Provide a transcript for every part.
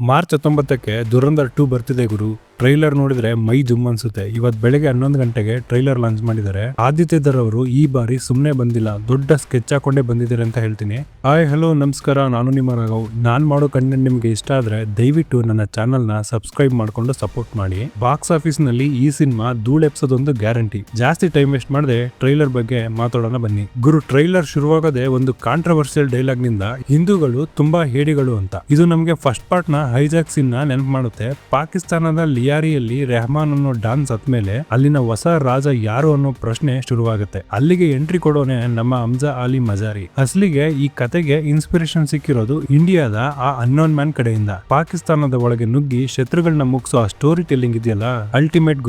March 19ಕ್ಕೆ Dhurandhar 2 ಬರ್ತಿದೆ ಗುರು. Trailer ನೋಡಿದ್ರೆ ಮೈ ಜುಮ್ ಅನ್ಸುತ್ತೆ. ಇವತ್ತು ಬೆಳಗ್ಗೆ 11 ಗಂಟೆಗೆ ಟ್ರೈಲರ್ ಲಾಂಚ್ ಮಾಡಿದ್ದಾರೆ. ಆದಿತ್ಯಧರ್ ಅವರು ಈ ಬಾರಿ ಸುಮ್ನೆ ಬಂದಿಲ್ಲ, ದೊಡ್ಡ ಸ್ಕೆಚ್ ಹಾಕೊಂಡೇ ಬಂದಿದ್ದಾರೆ ಅಂತ ಹೇಳ್ತೀನಿ. ಹಾಯ್ ಹಲೋ ನಮಸ್ಕಾರ, ನಾನು ನಿಮ್ಮ ರಾಘವ್. ನಾನ್ ಮಾಡೋ ಕಂಟೆಂಟ್ ನಿಮ್ಗೆ ಇಷ್ಟ ಆದ್ರೆ ದಯವಿಟ್ಟು ನನ್ನ ಚಾನಲ್ ನ ಸಬ್ಸ್ಕ್ರೈಬ್ ಮಾಡ್ಕೊಂಡು ಸಪೋರ್ಟ್ ಮಾಡಿ. ಬಾಕ್ಸ್ ಆಫೀಸ್ ನಲ್ಲಿ ಈ ಸಿನಿಮಾ ಧೂಳ್ ಎಪ್ಸೋದೊಂದು ಗ್ಯಾರಂಟಿ. ಜಾಸ್ತಿ ಟೈಮ್ ವೇಸ್ಟ್ ಮಾಡದೆ ಟ್ರೈಲರ್ ಬಗ್ಗೆ ಮಾತಾಡೋಣ ಬನ್ನಿ. ಗುರು, ಟ್ರೈಲರ್ ಶುರುವಾಗದೆ ಒಂದು ಕಾಂಟ್ರವರ್ಸಿಯಲ್ ಡೈಲಾಗ್ ನಿಂದ ಹಿಂದೂಗಳು ತುಂಬಾ ಹೇಡಿಗಳು ಅಂತ. ಇದು ನಮ್ಗೆ ಫಸ್ಟ್ ಪಾರ್ಟ್ ನ ಹೈಜಾಕ್ ಸೀನ್ ನ ನೆನಪು ಮಾಡುತ್ತೆ. ಪಾಕಿಸ್ತಾನದ ಲಿಯಾರಿಯಲ್ಲಿ ರೆಹಮಾನ್ ಅನ್ನೋ ಡಾನ್ ಸತ್ ಮೇಲೆ ಅಲ್ಲಿನ ಹೊಸ ರಾಜ ಯಾರು ಅನ್ನೋ ಪ್ರಶ್ನೆ ಶುರುವಾಗುತ್ತೆ. ಅಲ್ಲಿಗೆ ಎಂಟ್ರಿ ಕೊಡೋನೆ ನಮ್ಮ ಹಮ್ಜಾ ಅಲಿ ಮಜಾರಿ. ಅಸಲಿಗೆ ಈ ಕತೆಗೆ ಇನ್ಸ್ಪಿರೇಷನ್ ಸಿಕ್ಕಿರೋದು ಇಂಡಿಯಾದ ಆ ಅನ್ನೋನ್ ಮ್ಯಾನ್ ಕಡೆಯಿಂದ. ಪಾಕಿಸ್ತಾನದ ಒಳಗೆ ನುಗ್ಗಿ ಶತ್ರುಗಳನ್ನ ಮುಗಿಸೋ ಆ ಸ್ಟೋರಿ ಟೆಲ್ಲಿಂಗ್ ಇದೆಯಲ್ಲ, ಅಲ್ಟಿಮೇಟ್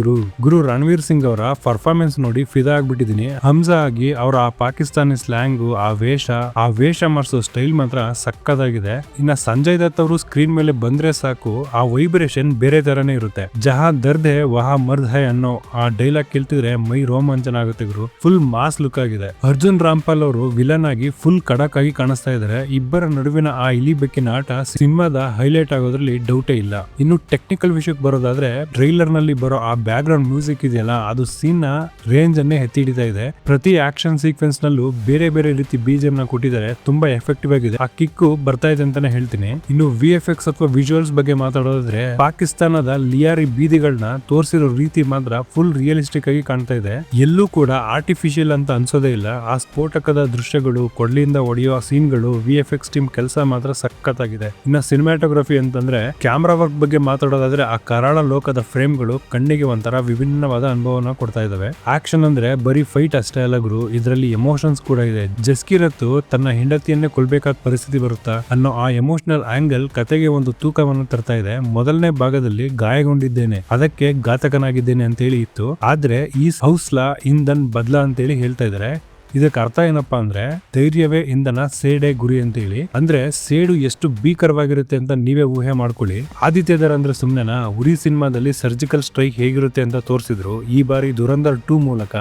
ಗುರು ರಣವೀರ್ ಸಿಂಗ್ ಅವರ ಪರ್ಫಾರ್ಮೆನ್ಸ್ ನೋಡಿ ಫಿದಾ ಆಗ್ಬಿಟ್ಟಿದೀನಿ. ಹಮ್ಜಾ ಆಗಿ ಅವರ ಆ ಪಾಕಿಸ್ತಾನಿ ಸ್ಲ್ಯಾಂಗು, ಆ ವೇಷ ಮಾಡಿಸೋ ಸ್ಟೈಲ್ ಮಾತ್ರ ಸಕ್ಕತ್ತಾಗಿದೆ. ಇನ್ನ ಸಂಜಯ್ ದತ್ ಅವರು ಸ್ಕ್ರೀನ್ ಮೇಲೆ ಬಂದ್ರೆ ಸಾಕು, ಆ ವೈಬ್ರೇಷನ್ ಬೇರೆ ತರನೇ ಇರುತ್ತೆ. ಜಹಾ ದರ್ದ್ ಹೈ ವಹಾ ಮರ್ದ್ ಹೈ ಅನ್ನೋ ಆ ಡೈಲಾಗ್ ಕೇಳ್ತಿದ್ರೆ ಮೈ ರೋಮಾಂಚನ ಆಗುತ್ತೆ ಗುರು. ಫುಲ್ ಮಾಸ್ ಲುಕ್ ಆಗಿದೆ. ಅರ್ಜುನ್ ರಾಮ್ಪಾಲ್ ಅವರು ವಿಲನ್ ಆಗಿ ಫುಲ್ ಖಡಕ್ ಆಗಿ ಕಾಣಿಸ್ತಾ ಇದ್ದಾರೆ. ಇಬ್ಬರ ನಡುವಿನ ಆ ಇಲಿ ಬೆಕ್ಕಿನ ಆಟ ಸಿನಿಮಾದ ಹೈಲೈಟ್ ಆಗೋದ್ರಲ್ಲಿ ಡೌಟೇ ಇಲ್ಲ. ಇನ್ನು ಟೆಕ್ನಿಕಲ್ ವಿಷಯಕ್ಕೆ ಬರೋದಾದ್ರೆ, ಟ್ರೈಲರ್ ನಲ್ಲಿ ಬರೋ ಆ ಬ್ಯಾಕ್ ಗ್ರೌಂಡ್ ಮ್ಯೂಸಿಕ್ ಇದೆಯಲ್ಲ, ಅದು ಸೀನ್ ನ ರೇಂಜ್ ಅನ್ನೇ ಎತ್ತಿ ಹಿಡಿತಾ ಇದೆ. ಪ್ರತಿ ಆಕ್ಷನ್ ಸೀಕ್ವೆನ್ಸ್ ನಲ್ಲೂ ಬೇರೆ ಬೇರೆ ರೀತಿ ಬಿಜಿಎಂ ನ ಕೊಟ್ಟಿದ್ದಾರೆ. ತುಂಬಾ ಎಫೆಕ್ಟಿವ್ ಆಗಿದೆ. ಆ ಕಿಕ್ಕು ಬರ್ತಾ ಇದೆ ಅಂತಾನೆ ಹೇಳ್ತೀನಿ. ಇನ್ನು VFX ಅಥವಾ ವಿಜುವಲ್ಸ್ ಬಗ್ಗೆ ಮಾತಾಡೋದಾದ್ರೆ, ಪಾಕಿಸ್ತಾನದ ಲಿಯಾರಿ ಬೀದಿಗಳನ್ನ ತೋರಿಸಿರೋ ರೀತಿ ಮಾತ್ರ ಫುಲ್ ರಿಯಲಿಸ್ಟಿಕ್ ಆಗಿ ಕಾಣ್ತಾ ಇದೆ. ಎಲ್ಲೂ ಕೂಡ ಆರ್ಟಿಫಿಷಿಯಲ್ ಅಂತ ಅನ್ಸೋದೇ ಇಲ್ಲ. ಆ ಸ್ಫೋಟಕದ ದೃಶ್ಯಗಳು, ಕೊಡ್ಲಿಯಿಂದ ಹೊಡೆಯೋ ಸೀನ್ಗಳು, VFX ಟೀಮ್ ಕೆಲಸ ಮಾತ್ರ ಸಖತ್ತಾಗಿದೆ. ಇನ್ನ ಸಿನಿಮಾಟೋಗ್ರಫಿ ಅಂತಂದ್ರೆ, ಕ್ಯಾಮ್ರಾ ವರ್ಕ್ ಬಗ್ಗೆ ಮಾತಾಡೋದಾದ್ರೆ, ಆ ಕರಾಳ ಲೋಕದ ಫ್ರೇಮ್ಗಳು ಕಣ್ಣಿಗೆ ಒಂಥರ ವಿಭಿನ್ನವಾದ ಅನುಭವನ ಕೊಡ್ತಾ ಇದಾವೆ. ಆಕ್ಷನ್ ಅಂದ್ರೆ ಬರೀ ಫೈಟ್ ಅಷ್ಟೇ ಅಲ್ಲ ಗುರು, ಇದರಲ್ಲಿ ಎಮೋಷನ್ಸ್ ಕೂಡ ಇದೆ. ಜಸ್ಕಿರತ್ ತನ್ನ ಹೆಂಡತಿಯನ್ನೇ ಕೊಲ್ಬೇಕಾದ ಪರಿಸ್ಥಿತಿ ಬರುತ್ತಾ ಅನ್ನೋ ಆ ಎಮೋಷನಲ್ ಆಂಗಲ್ ಕತೆಗೆ ಒಂದು ತೂಕವನ್ನು ತರ್ತಾ ಇದೆ. ಮೊದಲನೇ ಭಾಗದಲ್ಲಿ ಗಾಯಗೊಂಡಿದ್ದೇನೆ, ಅದಕ್ಕೆ ಘಾತಕನಾಗಿದ್ದೇನೆ ಅಂತ ಹೇಳಿ ಇತ್ತು. ಆದ್ರೆ ಈ ಹೌಸ್ಲಾ ಇಂಧನ್ ಬದ್ಲಾ ಅಂತ ಹೇಳಿ ಹೇಳ್ತಾ ಇದಾರೆ. ಇದಕ್ಕೆ ಅರ್ಥ ಏನಪ್ಪಾ ಅಂದ್ರೆ, ಧೈರ್ಯವೇ ಇಂಧನ, ಸೇಡೆ ಗುರಿ ಅಂತ ಹೇಳಿ. ಅಂದ್ರೆ ಸೇಡು ಎಷ್ಟು ಭೀಕರವಾಗಿರುತ್ತೆ ಅಂತ ನೀವೇ ಊಹೆ ಮಾಡ್ಕೊಳ್ಳಿ. ಆದಿತ್ಯಧರ್ ಅಂದ್ರೆ ಸುಮ್ನೆನಾ? ಉರಿ ಸಿನಿಮಾದಲ್ಲಿ ಸರ್ಜಿಕಲ್ ಸ್ಟ್ರೈಕ್ ಹೇಗಿರುತ್ತೆ ಅಂತ ತೋರಿಸಿದ್ರು. ಈ ಬಾರಿ ದುರಂಧರ್ 2 ಮೂಲಕ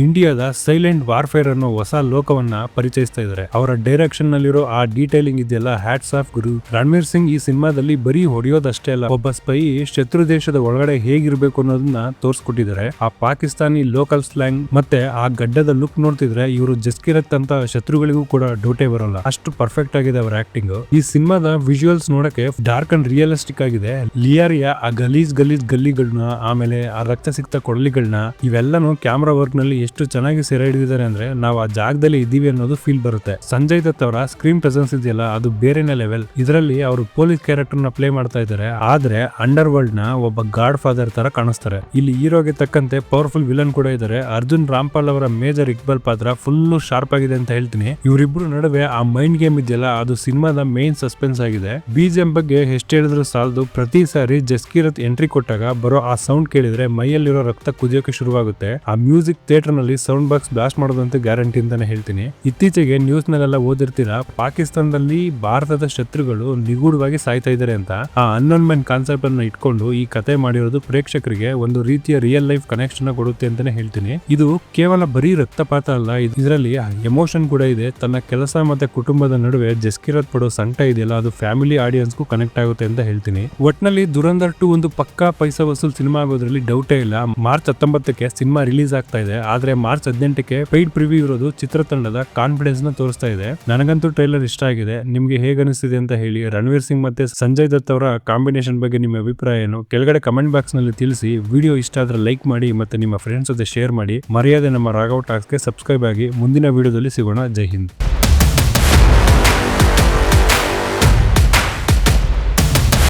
ಇಂಡಿಯಾದ ಸೈಲೆಂಟ್ ವಾರ್ಫೇರ್ ಅನ್ನೋ ಹೊಸ ಲೋಕವನ್ನ ಪರಿಚಯಿಸ್ತಾ ಇದ್ದಾರೆ. ಅವರ ಡೈರೆಕ್ಷನ್ ನಲ್ಲಿರೋ ಆ ಡೀಟೈಲಿಂಗ್ ಇದೆಯಲ್ಲ, ಹ್ಯಾಟ್ಸ್ ಆಫ್ ಗುರು. ರಣವೀರ್ ಸಿಂಗ್ ಈ ಸಿನಿಮಾದಲ್ಲಿ ಬರೀ ಹೊಡೆಯೋದಷ್ಟೇ ಅಲ್ಲ, ಒಬ್ಬ ಸ್ಪೈ ಶತ್ರು ದೇಶದ ಒಳಗಡೆ ಹೇಗಿರ್ಬೇಕು ಅನ್ನೋದನ್ನ ತೋರಿಸ್ಕೊಟ್ಟಿದ್ದಾರೆ. ಆ ಪಾಕಿಸ್ತಾನಿ ಲೋಕಲ್ ಸ್ಲ್ಯಾಂಗ್ ಮತ್ತೆ ಆ ಗಡ್ಡದ ಲುಕ್ ನೋಡ್ತಿದ್ರೆ ಇವರು ಜಸ್ಕಿರತ್ ಅಂತ ಶತ್ರುಗಳಿಗೂ ಕೂಡ ಡೌಟೇ ಬರೋಲ್ಲ. ಅಷ್ಟು ಪರ್ಫೆಕ್ಟ್ ಆಗಿದೆ ಅವರ ಆಕ್ಟಿಂಗ್. ಈ ಸಿನಿಮಾದ ವಿಜುವಲ್ಸ್ ನೋಡಕ್ಕೆ ಡಾರ್ಕ್ ಅಂಡ್ ರಿಯಲಿಸ್ಟಿಕ್ ಆಗಿದೆ. ಲಿಯಾರಿಯ ಆ ಗಲೀಜ್ ಗಲ್ಲಿಗಳನ್ನ, ಆಮೇಲೆ ಆ ರಕ್ತ ಸಿಕ್ತ ಕೊಡಲಿಗಳನ್ನ, ಇವೆಲ್ಲನೂ ಕ್ಯಾಮ್ರಾ ವರ್ಕ್ ನಲ್ಲಿ ಎಷ್ಟು ಚೆನ್ನಾಗಿ ಸೆರೆ ಹಿಡಿದಿದ್ದಾರೆ ಅಂದ್ರೆ ನಾವು ಆ ಜಾಗದಲ್ಲಿ ಇದೀವಿ ಅನ್ನೋದು ಫೀಲ್ ಬರುತ್ತೆ. ಸಂಜಯ್ ದತ್ ಅವರ ಸ್ಕ್ರೀನ್ ಪ್ರೆಸೆನ್ಸ್ ಇದೆಯಲ್ಲ, ಅದು ಬೇರೆನೇ ಲೆವೆಲ್. ಇದರಲ್ಲಿ ಅವರು ಪೊಲೀಸ್ ಕ್ಯಾರೆಕ್ಟರ್ ನ ಪ್ಲೇ ಮಾಡ್ತಾ ಇದ್ದಾರೆ, ಆದ್ರೆ ಅಂಡರ್ ವರ್ಲ್ಡ್ ನ ಒಬ್ಬ ಗಾಡ್ ಫಾದರ್ ತರ ಕಾಣಿಸ್ತಾರೆ. ಇಲ್ಲಿ ಹೀರೋಗೆ ತಕ್ಕಂತೆ ಪವರ್ಫುಲ್ ವಿಲನ್ ಕೂಡ ಇದ್ದಾರೆ. ಅರ್ಜುನ್ ರಾಮ್ಪಾಲ್ ಅವರ ಮೇಜರ್ ಇಕ್ಬಾಲ್ ಪಾತ್ರ ಫುಲ್ ಶಾರ್ಪ್ ಆಗಿದೆ ಅಂತ ಹೇಳ್ತೀನಿ. ಇವರಿಬ್ರು ನಡುವೆ ಆ ಮೈಂಡ್ ಗೇಮ್ ಇದೆಯಲ್ಲ, ಅದು ಸಿನಿಮಾದ ಮೇನ್ ಸಸ್ಪೆನ್ಸ್ ಆಗಿದೆ. ಬಿಜಿಎಂ ಬಗ್ಗೆ ಎಷ್ಟು ಹೇಳಿದ್ರು ಸಾಲದು. ಪ್ರತಿ ಸಾರಿ ಜಸ್ಕಿರತ್ ಎಂಟ್ರಿ ಕೊಟ್ಟಾಗ ಬರೋ ಆ ಸೌಂಡ್ ಕೇಳಿದ್ರೆ ಮೈಯಲ್ಲಿರೋ ರಕ್ತ ಕುದಿಯೋಕೆ ಶುರುವಾಗುತ್ತೆ. ಆ ಮ್ಯೂಸಿಕ್ ಥಿಯೇಟರ್ ನಲ್ಲಿ ಸೌಂಡ್ ಬಾಕ್ಸ್ ಬ್ಲಾಸ್ಟ್ ಮಾಡೋದಂತ ಗ್ಯಾರಂಟಿ ಅಂತಾನೆ ಹೇಳ್ತೀನಿ. ಇತ್ತೀಚೆಗೆ ನ್ಯೂಸ್ ನಲ್ಲೆಲ್ಲ ಓದಿರ್ತೀರಾ, ಪಾಕಿಸ್ತಾನದಲ್ಲಿ ಭಾರತದ ಶತ್ರುಗಳು ನಿಗೂಢವಾಗಿ ಸಾಯ್ತಾ ಇದ್ದಾರೆ ಅಂತ. ಆ ಅನ್ನೋನ್ ಮ್ಯಾನ್ ಕಾನ್ಸೆಪ್ಟ್ ಅನ್ನು ಇಟ್ಕೊಂಡು ಈ ಕತೆ ಮಾಡಿರೋದು ಪ್ರೇಕ್ಷಕರಿಗೆ ಒಂದು ರೀತಿಯ ರಿಯಲ್ ಲೈಫ್ ಕನೆಕ್ಷನ್ ಕೊಡುತ್ತೆ ಅಂತಾನೆ ಹೇಳ್ತೀನಿ. ಇದು ಕೇವಲ ಬರೀ ರಕ್ತಪಾತ ಅಲ್ಲ, ಇದರಲ್ಲಿ ಎಮೋಷನ್ ಕೂಡ ಇದೆ. ತನ್ನ ಕೆಲಸ ಮತ್ತೆ ಕುಟುಂಬದ ನಡುವೆ ಜಸ್ಕಿರತ್ ಪಡೋ ಸಂಕಟ ಇದೆಯಲ್ಲ, ಅದು ಫ್ಯಾಮಿಲಿ ಆಡಿಯನ್ಸ್ಗೂ ಕನೆಕ್ಟ್ ಆಗುತ್ತೆ ಅಂತ ಹೇಳ್ತೀನಿ. ಒಟ್ನಲ್ಲಿ ದುರಂಧರ್ 2 ಒಂದು ಪಕ್ಕಾ ಪೈಸಾ ವಸೂಲ್ ಸಿನಿಮಾ ಆಗೋದ್ರಲ್ಲಿ ಡೌಟೇ ಇಲ್ಲ. ಮಾರ್ಚ್ 19ಕ್ಕೆ ಸಿನಿಮಾ ರಿಲೀಸ್ ಆಗ್ತಾ ಇದೆ. ಆದ್ರೆ ಮಾರ್ಚ್ 18ಕ್ಕೆ ಪೈಡ್ ಪ್ರಿವ್ಯೂ ಇರೋದು ಚಿತ್ರತಂಡದ ಕಾನ್ಫಿಡೆನ್ಸ್ ನ ತೋರಿಸ್ತಾ ಇದೆ. ನನಗಂತೂ ಟ್ರೈಲರ್ ಇಷ್ಟ ಆಗಿದೆ. ನಿಮ್ಗೆ ಹೇಗೆ ಅನಿಸ್ತಿದೆ ಅಂತ ಹೇಳಿ. ರಣವೀರ್ ಸಿಂಗ್ ಮತ್ತೆ ಸಂಜಯ್ ದತ್ ಅವರ ಕಾಂಬಿನೇಷನ್ ಬಗ್ಗೆ ನಿಮ್ಮ ಅಭಿಪ್ರಾಯ ಏನು? ಕೆಳಗಡೆ ಕಮೆಂಟ್ ಬಾಕ್ಸ್ ನಲ್ಲಿ ತಿಳಿಸಿ. ವಿಡಿಯೋ ಇಷ್ಟ ಆದ್ರೆ ಲೈಕ್ ಮಾಡಿ ಮತ್ತೆ ನಿಮ್ಮ ಫ್ರೆಂಡ್ಸ್ ಜೊತೆ ಶೇರ್ ಮಾಡಿ. ಮರ್ಯಾದೆ ನಮ್ಮ ರಾಘವ್ ಟಾಕ್ಸ್ಗೆ ಸಬ್ಸ್ಕ್ರೈಬ್ ಆಗಿ. ಮುಂದಿನ ವಿಡಿಯೋದಲ್ಲಿ ಸಿಗೋಣ. ಜೈ ಹಿಂದ್.